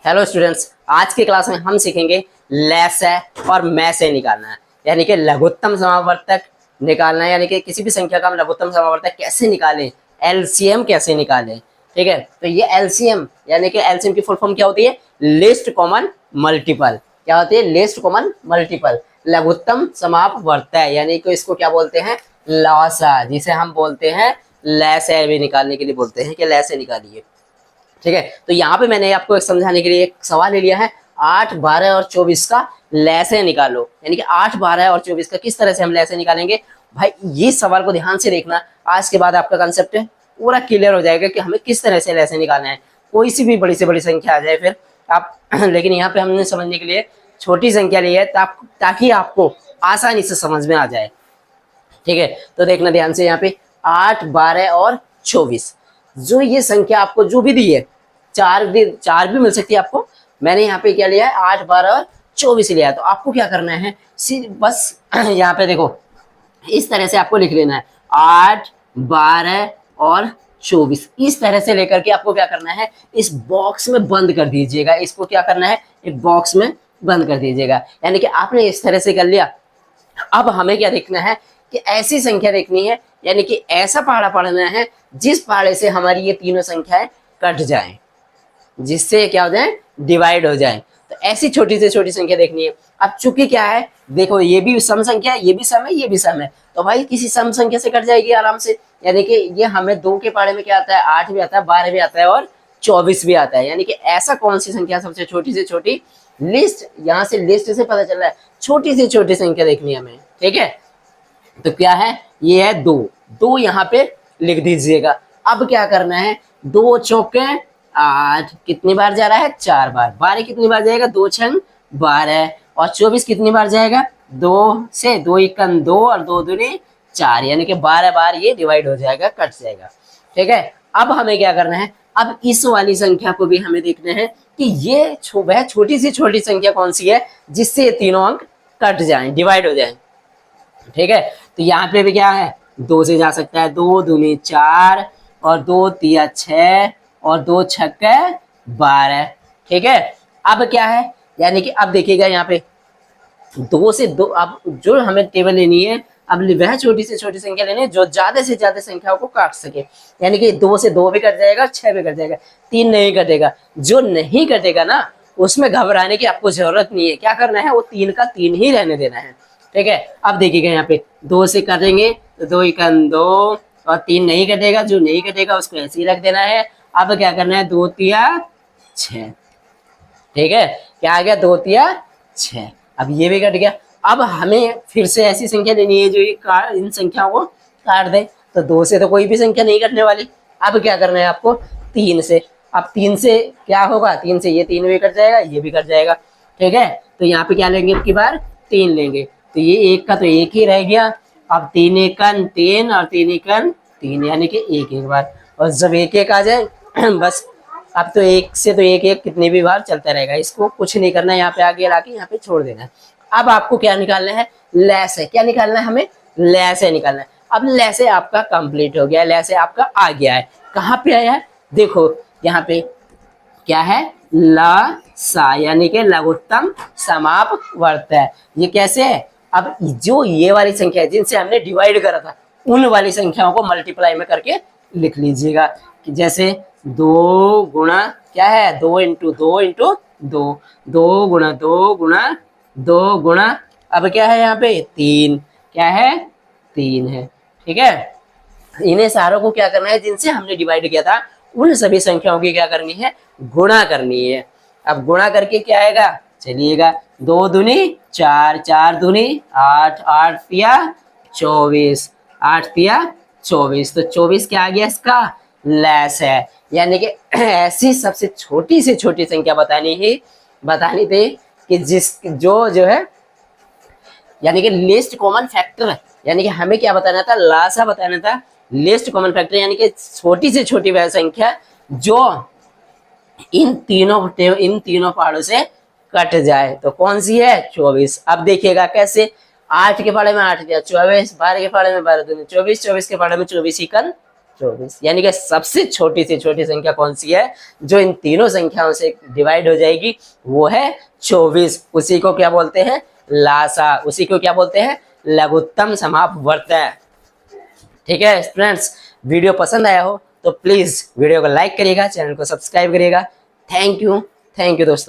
Hello students, आज की class में हम सीखेंगे लैसे और मैसे निकालना है, यानी कि लघुत्तम समावर्तक निकालना है। यानी कि किसी भी संख्या का हम लघुत्तम समावर्तक कैसे निकालें, एलसीएम कैसे निकालें। ठीक है, तो ये एलसीएम यानी कि एलसीएम की फुल फॉर्म क्या होती है? Least common multiple. क्या होती है? Least common multiple. लघुत्तम समावर्तक यानी कि इसको क्या बोलते हैं? लॉसा, जिसे हम बोलते हैं लैसे भी निकालने के लिए बोलते हैं कि लैसे निकालिए। ठीक है, तो यहाँ पे मैंने आपको एक समझाने के लिए एक सवाल ले लिया है, 8, 12 और 24 का लैसे निकालो। यानी कि 8, 12 और 24 का किस तरह से हम लैसे निकालेंगे। भाई ये सवाल को ध्यान से देखना, आज के बाद आपका कंसेप्ट पूरा क्लियर हो जाएगा कि हमें किस तरह से लैसे निकालना है। कोई सी भी बड़ी से बड़ी संख्या आ जाए फिर आप लेकिन यहाँ पे हमने समझने के लिए छोटी संख्या ली है ताकि आपको आसानी से समझ में आ जाए। ठीक है, तो देखना ध्यान से, यहाँ पे 8, 12 और 24 जो ये संख्या आपको जो भी दी है, चार भी मिल सकती है आपको। मैंने यहाँ पे क्या लिया है? 8, 12 और 24 लिया है। तो आपको क्या करना है, बस यहाँ पे देखो, इस तरह से आपको लिख लेना है 8, 12 और 24। इस तरह से लेकर के आपको क्या करना है, इस बॉक्स में बंद कर दीजिएगा। इसको क्या करना है, एक बॉक्स में बंद कर दीजिएगा। यानी कि आपने इस तरह से कर लिया। अब हमें क्या देखना है कि ऐसी संख्या देखनी है, यानी कि ऐसा पहाड़ा पढ़ना है जिस पहाड़े से हमारी ये तीनों संख्याएं कट जाएं, जिससे क्या हो जाए, डिवाइड हो जाए। तो ऐसी छोटी से छोटी संख्या देखनी है। अब चूंकि क्या है, देखो ये भी सम संख्या है, ये भी सम है, ये भी सम है, तो भाई किसी सम संख्या से कट जाएगी आराम से। यानी कि ये हमें 2 के पहाड़े में क्या आता है, 8 भी आता है, 12 भी आता है और 24 भी आता है। यानी कि ऐसा कौन सी संख्या सबसे छोटी से छोटी, लिस्ट, यहाँ से लिस्ट से पता चल रहा है छोटी से छोटी संख्या देखनी है हमें। ठीक है, तो क्या है, ये है 2 यहाँ पे लिख दीजिएगा। अब क्या करना है, 2 चौके 8 कितनी बार जा रहा है? 4 बार। 12 कितनी बार जाएगा? 2 छंग 12। और 24 कितनी बार जाएगा? 2 से 2 एकम 2 और 2 दूनी 4, यानी कि 12 बार ये डिवाइड हो जाएगा, कट जाएगा। ठीक है, अब हमें क्या करना है, अब इस वाली संख्या को भी हमें देखना है कि ये वह छोटी से छोटी संख्या कौन सी है जिससे ये तीनों अंक कट जाए, डिवाइड हो जाए। ठीक है, तो यहाँ पे भी क्या है, 2 से जा सकता है, 2 दूनी 4 और 2 तिया 6 और 2 छक्के 12। ठीक है, अब क्या है, यानी कि अब देखिएगा यहाँ पे 2 से 2, अब जो हमें टेबल लेनी है, अब वह छोटी से छोटी संख्या लेनी है जो ज्यादा से ज्यादा संख्याओं को काट सके। यानी कि 2 से 2 भी कट जाएगा, 6 भी कट जाएगा, 3 नहीं कटेगा। जो नहीं कटेगा ना, उसमें घबराने की आपको जरूरत नहीं है। क्या करना है, वो 3 का 3 ही रहने देना है। ठीक है, अब देखिएगा यहाँ पे 2 से करेंगे तो 2 एकम 2 और 3 नहीं कटेगा, जो नहीं कटेगा उसको ऐसे ही रख देना है। अब क्या करना है, 2 तिया 6। ठीक है, क्या आ गया, 2 तिया 6। अब ये भी कट गया। अब हमें फिर से ऐसी संख्या लेनी है जो इन संख्याओं को काट दे। तो 2 से तो कोई भी संख्या नहीं कटने वाली। अब क्या करना है आपको, 3 से। अब 3 से क्या होगा, 3 से ये 3 भी कट जाएगा, ये भी कट जाएगा। ठीक है, तो यहाँ पे क्या लेंगे, अब की बार 3 लेंगे। तो ये 1 का तो 1 ही रह गया। अब 3 एकम 3 और 3 एकम 3, यानी कि 1 एक बार। और जब 1 1 आ जाए बस, अब तो 1 से तो 1 1 कितनी भी बार चलता रहेगा। इसको कुछ नहीं करना है, यहाँ पे आगे लाके यहाँ पे छोड़ देना है। अब आपको क्या निकालना है, लैसे। क्या निकालना है हमें, लैसे निकालना है। अब लैसे आपका कंप्लीट हो गया, लैसे आपका आ गया है। कहाँ पे आया है, देखो यहाँ पे क्या है, लसा, यानी कि लघुत्तम समापवर्तक। ये कैसे है, अब जो ये वाली संख्या है जिनसे हमने डिवाइड करा था, उन वाली संख्याओं को मल्टीप्लाई में करके लिख लीजिएगा। कि जैसे 2 गुणा क्या है, 2 इंटू 2 इंटू 2, 2 गुणा 2 गुणा 2 गुणा, अब क्या है यहाँ पे 3, क्या है 3 है। ठीक है, इन्हें सारों को क्या करना है, जिनसे हमने डिवाइड किया था उन सभी संख्याओं की क्या करनी है, गुणा करनी है। अब गुणा करके क्या आएगा, चलिएगा, 2 दूनी 4, 4 दूनी 8, 8 तिया 24, 8 तिया 24। तो 24 क्या आ गया, इसका लैस है। यानी कि ऐसी सबसे छोटी से छोटी संख्या बतानी थी कि जो है, यानी कि लिस्ट कॉमन फैक्टर। यानी कि हमें क्या बताना था, लासा बताना था, लिस्ट कॉमन फैक्टर, यानी कि छोटी से छोटी वह संख्या जो इन तीनों पहाड़ों से कट जाए। तो कौन सी है, 24। अब देखिएगा कैसे, 8 के पहाड़े में 8 दिया 24, 12 के पहाड़े में 12 दूनी 24, 24 के पहाड़े में 24 एकम 24, यानी कि सबसे छोटी से छोटी संख्या कौन सी है जो इन तीनों संख्याओं से डिवाइड हो जाएगी, वो है 24। उसी को क्या बोलते हैं, लासा, उसी को क्या बोलते हैं, लघुत्तम समापवर्तक। ठीक है फ्रेंड्स, वीडियो पसंद आया हो तो प्लीज वीडियो को लाइक करिएगा, चैनल को सब्सक्राइब करिएगा। थैंक यू दोस्तों।